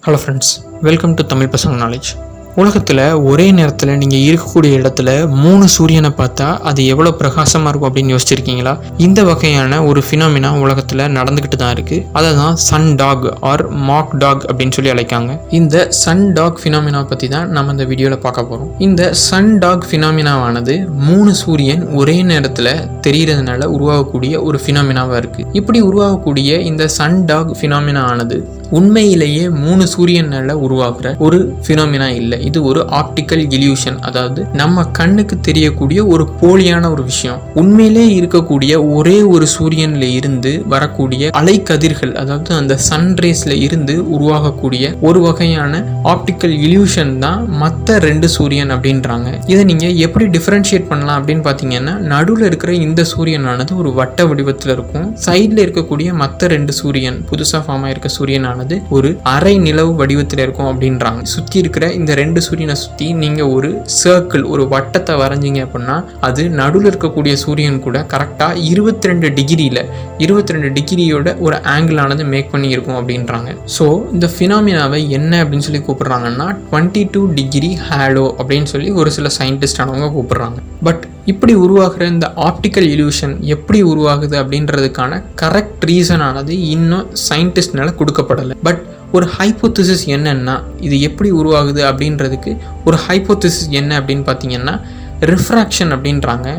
Hello friends, welcome to Tamil பசங்க knowledge. உலகத்தில் ஒரே நேரத்தில் நீங்கள் இருக்கக்கூடிய இடத்துல 3 சூரியனை பார்த்தா அது எவ்வளோ பிரகாசமாக இருக்கும் அப்படின்னு யோசிச்சிருக்கீங்களா? இந்த வகையான ஒரு ஃபினாமினா உலகத்தில் நடந்துக்கிட்டு தான் இருக்குது. அதை தான் sun dog or mock dog அப்படின்னு சொல்லி அழைக்காங்க. இந்த சன் டாக் ஃபினாமினா பற்றி தான் நம்ம இந்த வீடியோவில் பார்க்க போகிறோம். இந்த சன் டாக் ஃபினாமினாவானது 3 சூரியன் ஒரே நேரத்தில் தெரிகிறதுனால உருவாகக்கூடிய ஒரு ஃபினாமினாவாக இருக்குது. இப்படி உருவாகக்கூடிய இந்த சன் டாக் ஃபினாமினா ஆனது உண்மையிலேயே 3 சூரியனால உருவாக்குற ஒரு ஃபினாமினா இல்லை. இது ஒரு ஆப்டிக்கல் இல்யூஷன், அதாவது நம்ம கண்ணுக்கு தெரியக்கூடிய ஒரு போலியான ஒரு விஷயம். உண்மையிலே இருக்கக்கூடிய ஒரே ஒரு சூரியன்ல இருந்து வரக்கூடிய அலைக்கதிர்கள், அதாவது அந்த சன்ரேஸ்ல இருந்து உருவாகக்கூடிய ஒரு வகையான ஆப்டிக்கல் இல்யூஷன் தான் மற்ற 2 சூரியன் அப்படின்றாங்க. இதை நீங்க எப்படி டிஃபரன்ஷியேட் பண்ணலாம் அப்படின்னு பாத்தீங்கன்னா, நடுவில் இருக்கிற இந்த சூரியனானது ஒரு வட்ட வடிவத்தில் இருக்கும். சைட்ல இருக்கக்கூடிய மற்ற 2 சூரியன், புதுசா ஃபார்ம் ஆயிருக்க சூரியனானது ஒரு அரை நிலவு வடிவத்தில் இருக்கும் அப்படின்றாங்க. சுத்தி இருக்கிற இந்த 2 சூரியனை சுத்தி நீங்க ஒரு சர்க்கிள், ஒரு வட்டத்தை வரைஞ்சிங்க அப்படின்னா அது நடுவில் இருக்கக்கூடிய சூரியன் கூட கரெக்டா 22 டிகிரியோட ஒரு ஆங்கிள் ஆனது மேக் பண்ணி இருக்கும் அப்படின்றாங்க. ஸோ இந்த ஃபினாமினாவை என்ன அப்படின்னு சொல்லி கூப்பிடுறாங்கன்னா 22 டிகிரி ஹேலோ அப்படின்னு சொல்லி ஒரு சில சயின்டிஸ்ட் ஆனவங்க கூப்பிடுறாங்க. பட் இப்படி உருவாகிற இந்த ஆப்டிக்கல் இல்யூஷன் எப்படி உருவாகுது அப்படின்றதுக்கான கரெக்ட் ரீசன் ஆனது இன்னும் சயின்டிஸ்ட்னால கொடுக்கப்படலை. பட் ஒரு ஹைப்போதிசிஸ் என்னன்னா, இது எப்படி உருவாகுது அப்படின்றதுக்கு ஒரு ஹைப்போதிசிஸ் என்ன அப்படின்னு பார்த்தீங்கன்னா ரிஃப்ராக்ஷன் அப்படின்றாங்க.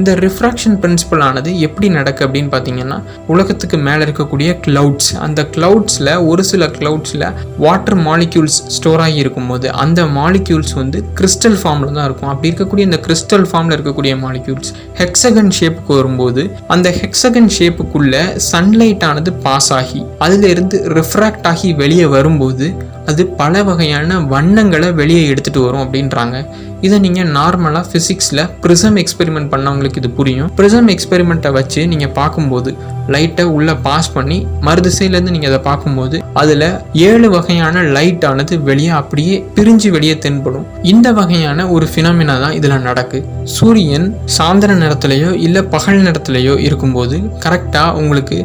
இந்த ரிஃப்ராக்ஷன் பிரின்சிபல் ஆனது எப்படி நடக்கு அப்படின்னு பார்த்தீங்கன்னா, உலகத்துக்கு மேலே இருக்கக்கூடிய கிளவுட்ஸ், அந்த கிளவுட்ஸில் ஒரு சில கிளவுட்ஸில் வாட்டர் மாலிக்யூல்ஸ் ஸ்டோர் ஆகி இருக்கும்போது அந்த மாலிக்யூல்ஸ் வந்து கிறிஸ்டல் ஃபார்மில் தான் இருக்கும். அப்படி இருக்கக்கூடிய இந்த கிறிஸ்டல் ஃபார்மில் இருக்கக்கூடிய மாலிக்யூல்ஸ் ஹெக்ஸகன் ஷேப்புக்கு வரும்போது அந்த ஹெக்ஸகன் ஷேப்புக்குள்ளே சன்லைட் ஆனது பாஸ் ஆகி அதிலிருந்து ரிஃப்ராக்ட் ஆகி வெளியே வரும்போது அது பல வகையான வண்ணங்களை வெளியே எடுத்துகிட்டு வரும் அப்படின்றாங்க. இதை நீங்கள் நார்மலாக ஃபிசிக்ஸில் ப்ரிசம் எக்ஸ்பெரிமெண்ட் பண்ணவங்களுக்கு இது புரியும். ப்ரிசம் எக்ஸ்பெரிமெண்ட்டை வச்சு நீங்கள் பார்க்கும்போது லைட்டை உள்ளே பாஸ் பண்ணி மறுதிசையிலேருந்து நீங்கள் அதை பார்க்கும்போது அதில் 7 வகையான லைட் ஆனது வெளியே அப்படியே பிரிஞ்சு வெளியே தென்படும். இந்த வகையான ஒரு ஃபினாமினா தான் இதில் நடக்கு. சூரியன் சாயந்தர நேரத்துலையோ இல்லை பகல் நேரத்துலையோ இருக்கும்போது கரெக்டாக உங்களுக்கு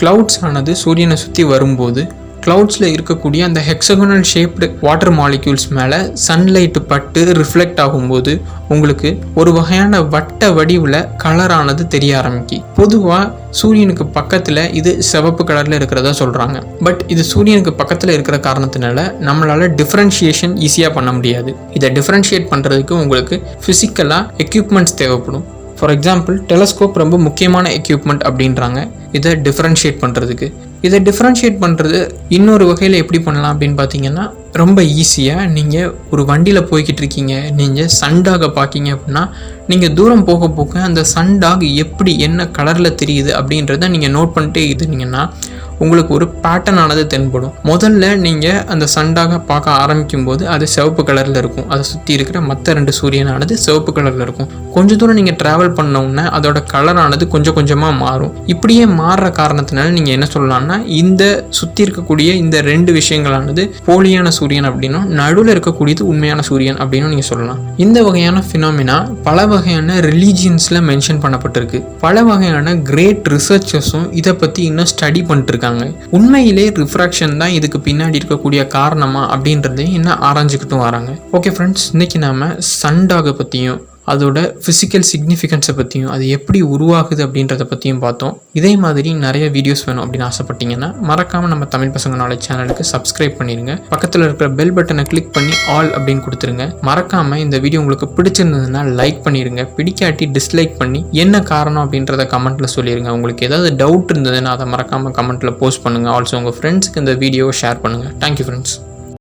கிளவுட்ஸ் ஆனது சூரியனை சுற்றி வரும்போது கிளவுட்ஸில் இருக்கக்கூடிய அந்த ஹெக்ஸகனல் ஷேப்டு வாட்டர் மாலிக்யூல்ஸ் மேலே சன்லைட்டு பட்டு ரிஃப்ளெக்ட் ஆகும்போது உங்களுக்கு ஒரு வகையான வட்ட வடிவில் கலரானது தெரிய ஆரம்பிக்கும். பொதுவாக சூரியனுக்கு பக்கத்தில் இது சிவப்பு கலரில் இருக்கிறதா சொல்கிறாங்க. பட் இது சூரியனுக்கு பக்கத்தில் இருக்கிற காரணத்தினால நம்மளால் டிஃப்ரென்ஷியேஷன் ஈஸியாக பண்ண முடியாது. இதை டிஃப்ரென்ஷியேட் பண்ணுறதுக்கு உங்களுக்கு ஃபிசிக்கலாக எக்யூப்மெண்ட்ஸ் தேவைப்படும். ஃபார் எக்ஸாம்பிள், டெலஸ்கோப் ரொம்ப முக்கியமான எக்யூப்மெண்ட் அப்படின்றாங்க இதை டிஃப்ரென்ஷியேட் பண்ணுறதுக்கு. இதை டிஃப்ரென்ஷியேட் பண்ணுறது இன்னொரு வகையில் எப்படி பண்ணலாம் அப்படின்னு பார்த்தீங்கன்னா, ரொம்ப ஈஸியாக நீங்கள் ஒரு வண்டியில் போய்கிட்டு இருக்கீங்க, நீங்கள் சன்டாகை பார்க்கிங்க அப்படின்னா நீங்கள் தூரம் போக போக அந்த சன்டாக் எப்படி என்ன கலரில் தெரியுது அப்படின்றத நீங்கள் நோட் பண்ணிட்டே இருந்தீங்கன்னா உங்களுக்கு ஒரு பேட்டர்ன் ஆனது தென்படும். முதல்ல நீங்கள் அந்த சன்டாகை பார்க்க ஆரம்பிக்கும் போது அது சிவப்பு கலரில் இருக்கும். அதை சுற்றி இருக்கிற மற்ற 2 சூரியனானது சிவப்பு கலரில் இருக்கும். கொஞ்சம் தூரம் நீங்கள் ட்ராவல் பண்ணோன்னா அதோட கலரானது கொஞ்சம் கொஞ்சமாக மாறும். இப்படியே மாறுற காரணத்தினால நீங்கள் என்ன சொல்லலாம்னா, இந்த சுற்றி இருக்கக்கூடிய இந்த 2 விஷயங்களானது போலியான சூரியன் அப்படின்னும் நடுவில் இருக்கக்கூடியது உண்மையான சூரியன் அப்படின்னு நீங்கள் சொல்லலாம். இந்த வகையான ஃபினாமினா பல வகையான ரிலீஜியன்ஸில் மென்ஷன் பண்ணப்பட்டிருக்கு. பல வகையான கிரேட் ரிசர்ச்சர்ஸும் இதை பற்றி இன்னும் ஸ்டடி பண்ணிட்டு உண்மையிலே ரிஃப்ராக்ஷன் தான் இதுக்கு பின்னாடி இருக்கக்கூடிய காரணமா அப்படின்றதையும் இன்னும் ஆராய்ஞ்சிக்கிட்டும் வராங்க. ஓகே ஃப்ரெண்ட்ஸ், இன்னைக்கு நாம சன்டாகை பற்றியும் அதோட ஃபிசிக்கல் சிக்னிஃபிகன்ஸை பற்றியும் அது எப்படி உருவாகுது அப்படின்றத பற்றியும் பார்த்தோம். இதே மாதிரி நிறைய வீடியோஸ் வேணும் அப்படின்னு ஆசைப்பட்டீங்கன்னா மறக்காமல் நம்ம தமிழ் பசங்க நாலேஜ் சேனலுக்கு சப்ஸ்கிரைப் பண்ணிடுங்க. பக்கத்தில் இருக்கிற பெல் பட்டனை கிளிக் பண்ணி ஆல் அப்படின்னு கொடுத்துருங்க. மறக்காமல் இந்த வீடியோ உங்களுக்கு பிடிச்சிருந்ததுன்னா லைக் பண்ணிடுங்க. பிடிக்காட்டி டிஸ்லைக் பண்ணி என்ன காரணம் அப்படின்றத கமெண்ட்டில் சொல்லிடுங்க. உங்களுக்கு ஏதாவது டவுட் இருந்ததுன்னா அதை மறக்காமல் கமெண்ட்டில் போஸ்ட் பண்ணுங்கள். ஆல்சோ உங்கள் ஃப்ரெண்ட்ஸுக்கு இந்த வீடியோவை ஷேர் பண்ணுங்கள். Thank you friends.